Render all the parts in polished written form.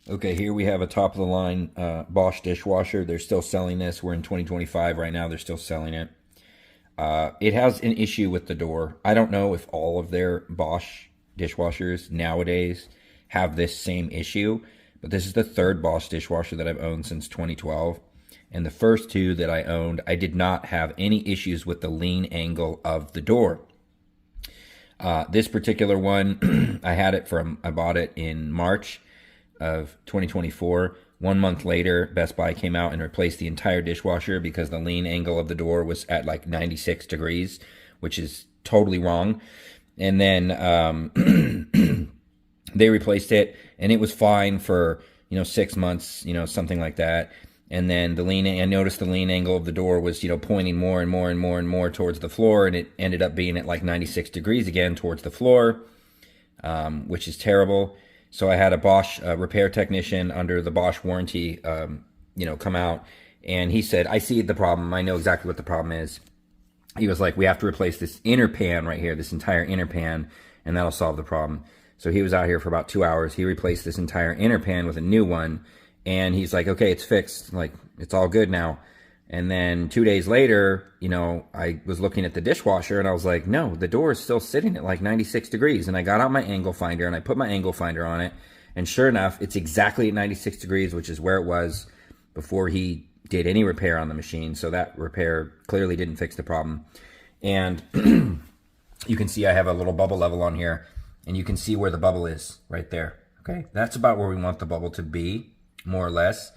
Okay, here we have a top of the line Bosch dishwasher. They're still selling this. We're in 2025 right now. They're still selling it. It has an issue with the door. I don't know if all of their Bosch dishwashers nowadays have this same issue, but this is the third Bosch dishwasher that I've owned since 2012. And the first two that I owned, I did not have any issues with the lean angle of the door. This particular one, I bought it in March of 2024. 1 month later, Best Buy came out and replaced the entire dishwasher because the lean angle of the door was at like 96 degrees, which is totally wrong. And then they replaced it, and it was fine for 6 months, something like that. And then I noticed the lean angle of the door was pointing more and more and more and more towards the floor, and it ended up being at like 96 degrees again towards the floor, which is terrible. So I had a Bosch repair technician under the Bosch warranty, come out, and he said, "I see the problem. I know exactly what the problem is." He was like, "We have to replace this inner pan right here, this entire inner pan, and that'll solve the problem." So he was out here for about 2 hours. He replaced this entire inner pan with a new one, and he's like, "Okay, it's fixed. Like, it's all good now." And then 2 days later, I was looking at the dishwasher and I was like, no, the door is still sitting at like 96 degrees. And I got out my angle finder and I put my angle finder on it. And sure enough, it's exactly at 96 degrees, which is where it was before he did any repair on the machine. So that repair clearly didn't fix the problem. And you can see I have a little bubble level on here, and you can see where the bubble is right there. Okay, that's about where we want the bubble to be, more or less.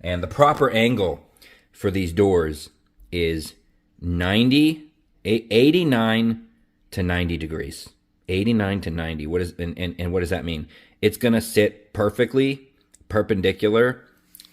And the proper angle for these doors is 89 to 90 degrees. 89 to 90. What does that mean? It's going to sit perfectly perpendicular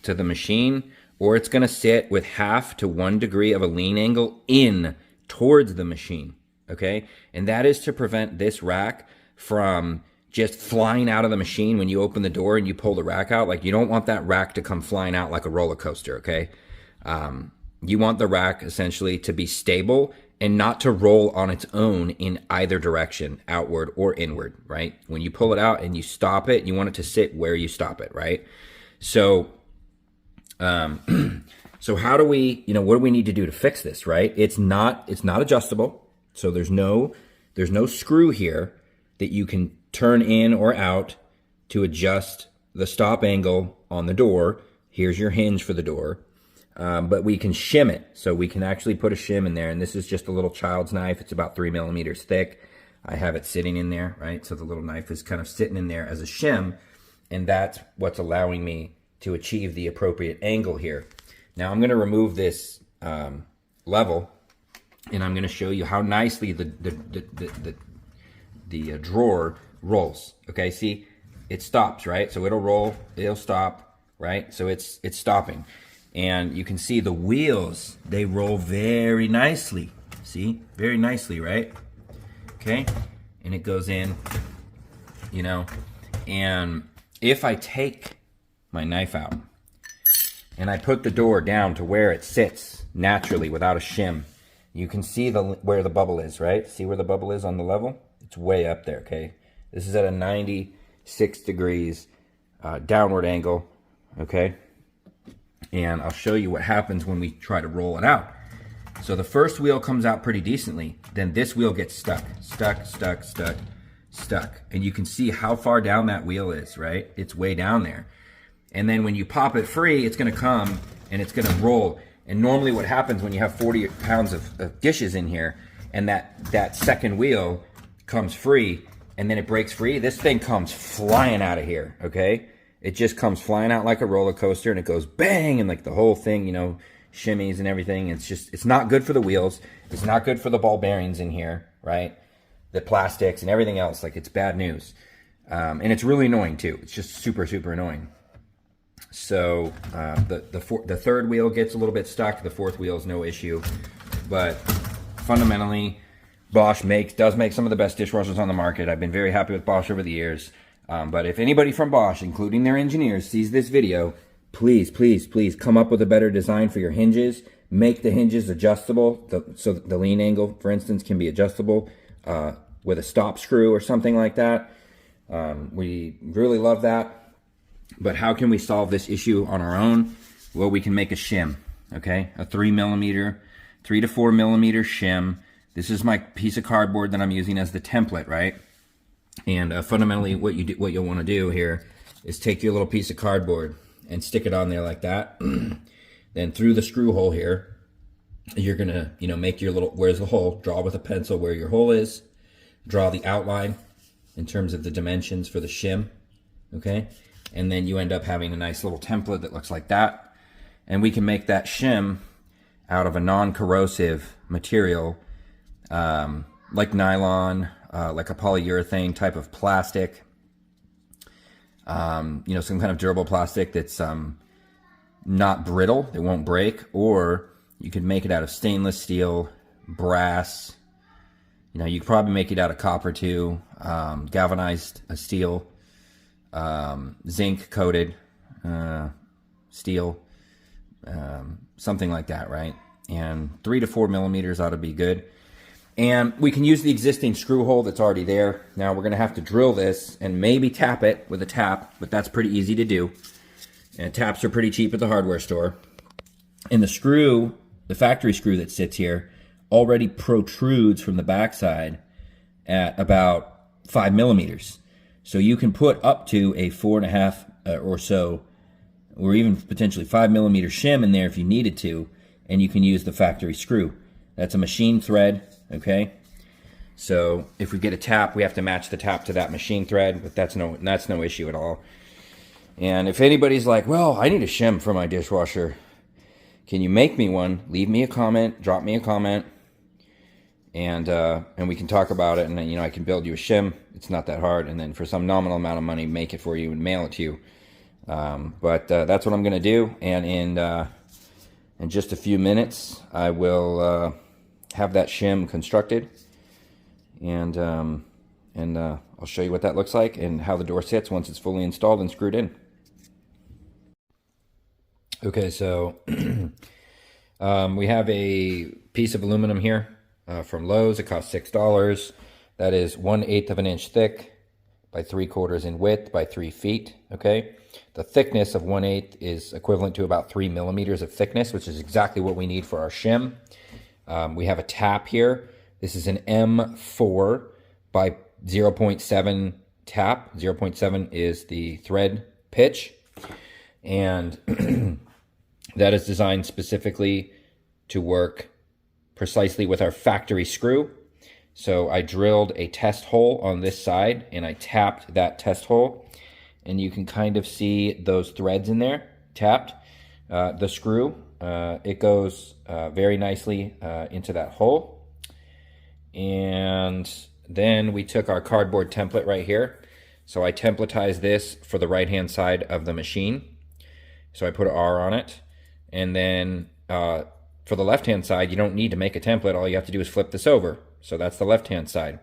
to the machine, or it's going to sit with 1/2 to 1 degree of a lean angle in towards the machine. Okay? And that is to prevent this rack from just flying out of the machine when you open the door and you pull the rack out. Like, you don't want that rack to come flying out like a roller coaster, okay? You want the rack essentially to be stable and not to roll on its own in either direction, outward or inward, right? When you pull it out and you stop it, you want it to sit where you stop it, right? So, so how do we, what do we need to do to fix this, right? It's not adjustable. So there's no screw here that you can turn in or out to adjust the stop angle on the door. Here's your hinge for the door. But we can shim it. So we can actually put a shim in there. And this is just a little child's knife. It's about 3 millimeters thick. I have it sitting in there, right? So the little knife is kind of sitting in there as a shim. And that's what's allowing me to achieve the appropriate angle here. Now I'm going to remove this level, and I'm going to show you how nicely the drawer rolls. Okay, see, it stops, right? So it'll roll, it'll stop, right? So it's stopping. And you can see the wheels, they roll very nicely. See, very nicely, right? Okay, and it goes in, and if I take my knife out and I put the door down to where it sits naturally without a shim, you can see where the bubble is, right? See where the bubble is on the level? It's way up there, okay? This is at a 96 degrees downward angle, okay? And I'll show you what happens when we try to roll it out. So the first wheel comes out pretty decently. Then this wheel gets stuck. And you can see how far down that wheel is, right? It's way down there. And then when you pop it free, it's going to come and it's going to roll. And normally what happens when you have 40 pounds of dishes in here and that second wheel comes free and then it breaks free, this thing comes flying out of here, okay? It just comes flying out like a roller coaster, and it goes bang, and like the whole thing, shimmies and everything. It's not good for the wheels. It's not good for the ball bearings in here, right? The plastics and everything else. Like, it's bad news. And it's really annoying too. It's just super, super annoying. So the third wheel gets a little bit stuck. The fourth wheel is no issue. But fundamentally, Bosch does make some of the best dishwashers on the market. I've been very happy with Bosch over the years. But if anybody from Bosch, including their engineers, sees this video, please, please, please come up with a better design for your hinges. Make the hinges adjustable, so the lean angle, for instance, can be adjustable with a stop screw or something like that. We really love that. But how can we solve this issue on our own? Well, we can make a shim, okay? A 3 to 4 millimeter shim. This is my piece of cardboard that I'm using as the template, right? And fundamentally, what you'll want to do here is take your little piece of cardboard and stick it on there like that. Then through the screw hole here, you're gonna, make your little, where's the hole? Draw with a pencil where your hole is. Draw the outline in terms of the dimensions for the shim, okay? And then you end up having a nice little template that looks like that. And we can make that shim out of a non-corrosive material, like nylon, like a polyurethane type of plastic, some kind of durable plastic that's not brittle, it won't break, or you could make it out of stainless steel, brass, you could probably make it out of copper too, galvanized steel, zinc coated steel, something like that, right? And 3 to 4 millimeters ought to be good. And we can use the existing screw hole that's already there. Now we're going to have to drill this and maybe tap it with a tap, but that's pretty easy to do. And taps are pretty cheap at the hardware store. And the screw, the factory screw that sits here, already protrudes from the backside at about 5 millimeters. So you can put up to a 4.5 or so, or even potentially 5 millimeter shim in there if you needed to, and you can use the factory screw. That's a machine thread, okay? So if we get a tap, we have to match the tap to that machine thread, but that's no issue at all. And if anybody's like, well, I need a shim for my dishwasher, can you make me one? Leave me a comment, drop me a comment, and we can talk about it, and then, I can build you a shim. It's not that hard, and then for some nominal amount of money, make it for you and mail it to you. But that's what I'm going to do, and in just a few minutes, I will have that shim constructed, and I'll show you what that looks like and how the door sits once it's fully installed and screwed in. Okay, so we have a piece of aluminum here from Lowe's. It costs $6. That is 1/8 of an inch thick by 3/4 in width by 3 feet, okay? The thickness of 1/8 is equivalent to about 3 millimeters of thickness, which is exactly what we need for our shim. We have a tap here. This is an M4 by 0.7 tap. 0.7 is the thread pitch. And that is designed specifically to work precisely with our factory screw. So I drilled a test hole on this side and I tapped that test hole. And you can kind of see those threads in there, tapped. The screw, it goes very nicely into that hole. And then we took our cardboard template right here. So I templatized this for the right-hand side of the machine. So I put an R on it. And then for the left-hand side, you don't need to make a template. All you have to do is flip this over. So that's the left-hand side.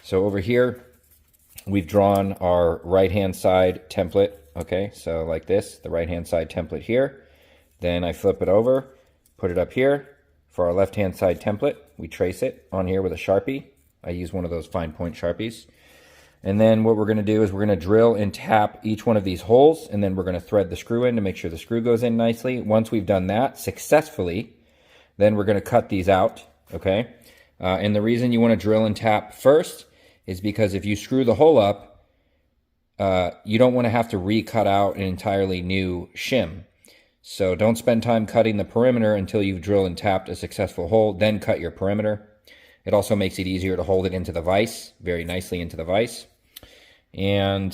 So over here, we've drawn our right-hand side template. Okay, so like this, the right-hand side template here. Then I flip it over, put it up here. For our left-hand side template, we trace it on here with a Sharpie. I use one of those fine point Sharpies. And then what we're going to do is we're going to drill and tap each one of these holes, and then we're going to thread the screw in to make sure the screw goes in nicely. Once we've done that successfully, then we're going to cut these out, okay? And the reason you want to drill and tap first is because if you screw the hole up, you don't want to have to re-cut out an entirely new shim. So don't spend time cutting the perimeter until you've drilled and tapped a successful hole, then cut your perimeter. It also makes it easier to hold it into the vise, very nicely into the vise. And,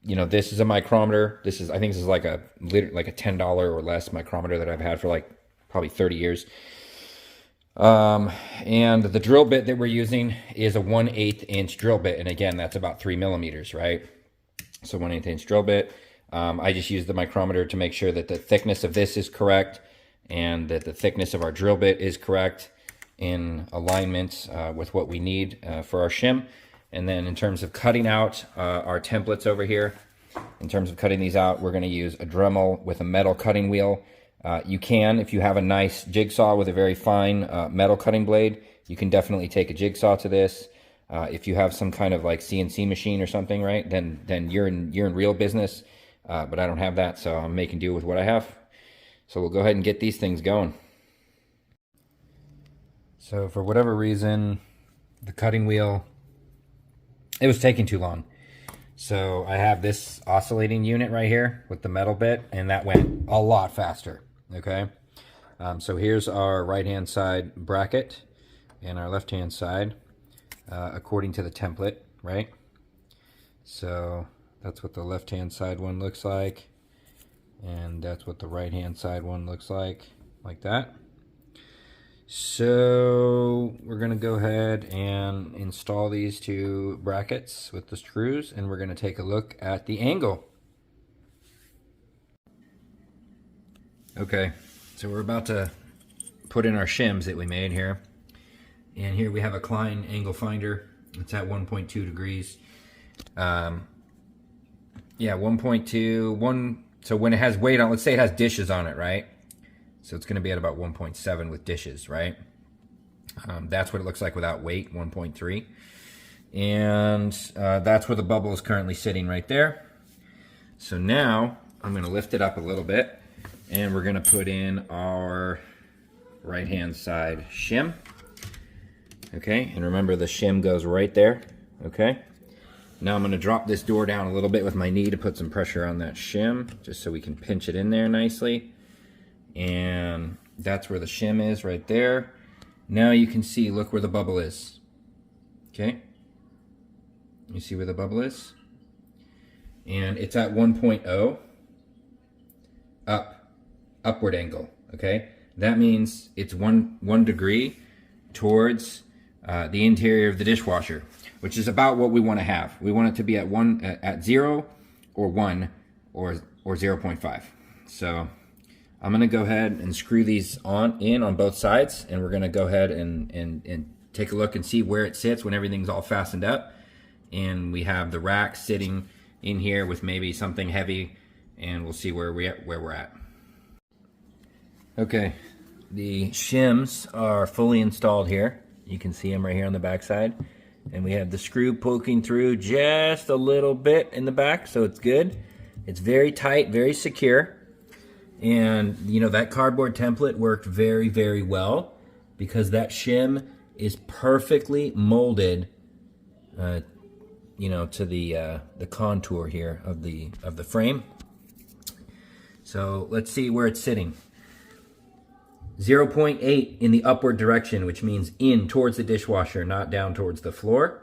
this is a micrometer. I think this is like a $10 or less micrometer that I've had for like probably 30 years. And the drill bit that we're using is a 1/8 inch drill bit. And again, that's about 3 millimeters, right? So 1/8 inch drill bit. I just use the micrometer to make sure that the thickness of this is correct and that the thickness of our drill bit is correct in alignment with what we need for our shim. And then in terms of cutting out our templates over here, in terms of cutting these out, we're going to use a Dremel with a metal cutting wheel. You can, if you have a nice jigsaw with a very fine metal cutting blade, you can definitely take a jigsaw to this. If you have some kind of like CNC machine or something, right, then you're in real business. But I don't have that, so I'm making do with what I have. So we'll go ahead and get these things going. So for whatever reason, the cutting wheel, it was taking too long. So I have this oscillating unit right here with the metal bit, and that went a lot faster, okay? So here's our right-hand side bracket and our left-hand side, according to the template, right? So that's what the left-hand side one looks like, and that's what the right-hand side one looks like that. So we're going to go ahead and install these two brackets with the screws, and we're going to take a look at the angle. Okay, so we're about to put in our shims that we made here. And here we have a Klein angle finder. It's at 1.2 degrees. Yeah, 1.2. So when it has weight on, let's say it has dishes on it, right? So it's going to be at about 1.7 with dishes, right? That's what it looks like without weight, 1.3. And that's where the bubble is currently sitting right there. So now I'm going to lift it up a little bit, and we're going to put in our right-hand side shim. Okay, and remember the shim goes right there. Okay. Now I'm going to drop this door down a little bit with my knee to put some pressure on that shim, just so we can pinch it in there nicely. And that's where the shim is right there. Now you can see, look where the bubble is. Okay? You see where the bubble is? And it's at 1.0 upward angle, okay? That means it's one degree towards the interior of the dishwasher, which is about what we want to have. We want it to be at 0 or 1 or 0.5. So I'm going to go ahead and screw these in on both sides, and we're going to go ahead and take a look and see where it sits when everything's all fastened up. And we have the rack sitting in here with maybe something heavy, and we'll see where we're at. Okay, the shims are fully installed here. You can see them right here on the back side. And we have the screw poking through just a little bit in the back, so it's good. It's very tight, very secure. And, you know, that cardboard template worked very, very well because that shim is perfectly molded, you know, to the contour here of the frame. So let's see where it's sitting. 0.8 in the upward direction, which means in towards the dishwasher, not down towards the floor.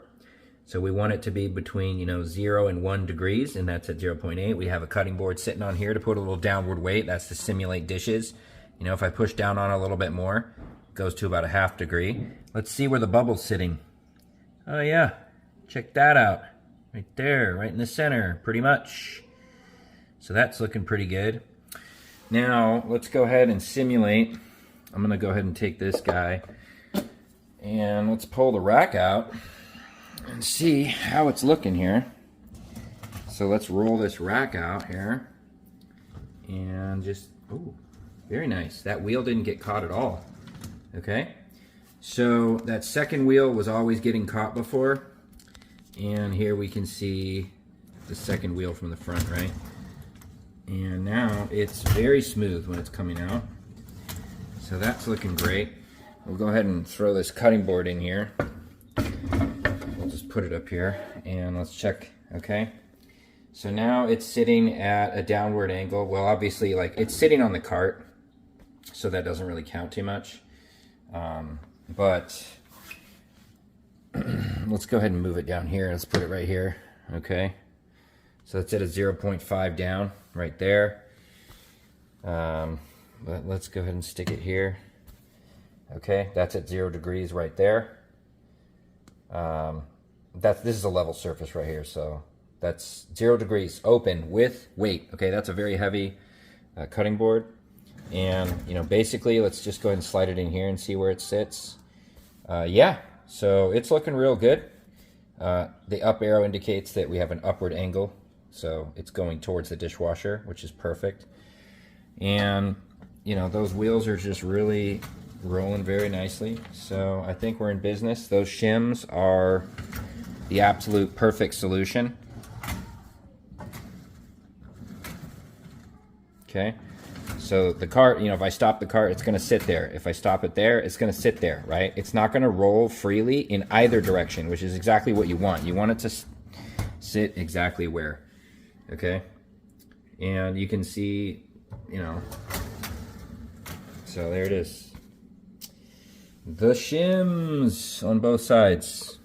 So we want it to be between, you know, 0 and 1 degrees, and that's at 0.8. We have a cutting board sitting on here to put a little downward weight. That's to simulate dishes. You know, if I push down on it a little bit more, it goes to about a ½ degree. Let's see where the bubble's sitting. Oh yeah, check that out. Right there, right in the center, pretty much. So that's looking pretty good. Now, let's go ahead and simulate. I'm gonna go ahead and take this guy, and let's pull the rack out and see how it's looking here. So let's roll this rack out here and just, oh, very nice. That wheel didn't get caught at all. Okay, so that second wheel was always getting caught before, and here we can see the second wheel from the front, right? And now it's very smooth when it's coming out. So that's looking great. We'll go ahead and throw this cutting board in here. Just put it up here and let's check. Okay, so now it's sitting at a downward angle. Well, obviously, like, it's sitting on the cart, so that doesn't really count too much, but let's go ahead and move it down here. Let's put it right here. Okay, so it's at a 0.5 down right there, but let's go ahead and stick it here. Okay, that's at 0 degrees right there. This is a level surface right here, so that's 0 degrees open with weight. Okay, that's a very heavy cutting board, and you know, basically, let's just go ahead and slide it in here and see where it sits. Yeah, so it's looking real good. The up arrow indicates that we have an upward angle, so it's going towards the dishwasher, which is perfect. And you know, those wheels are just really rolling very nicely. So I think we're in business. Those shims are the absolute perfect solution. Okay, so the cart, if I stop the cart, it's going to sit there. If I stop it there, it's going to sit there, right? It's not going to roll freely in either direction, which is exactly what you want. You want it to sit exactly where, okay? And you can see, so there it is. The shims on both sides.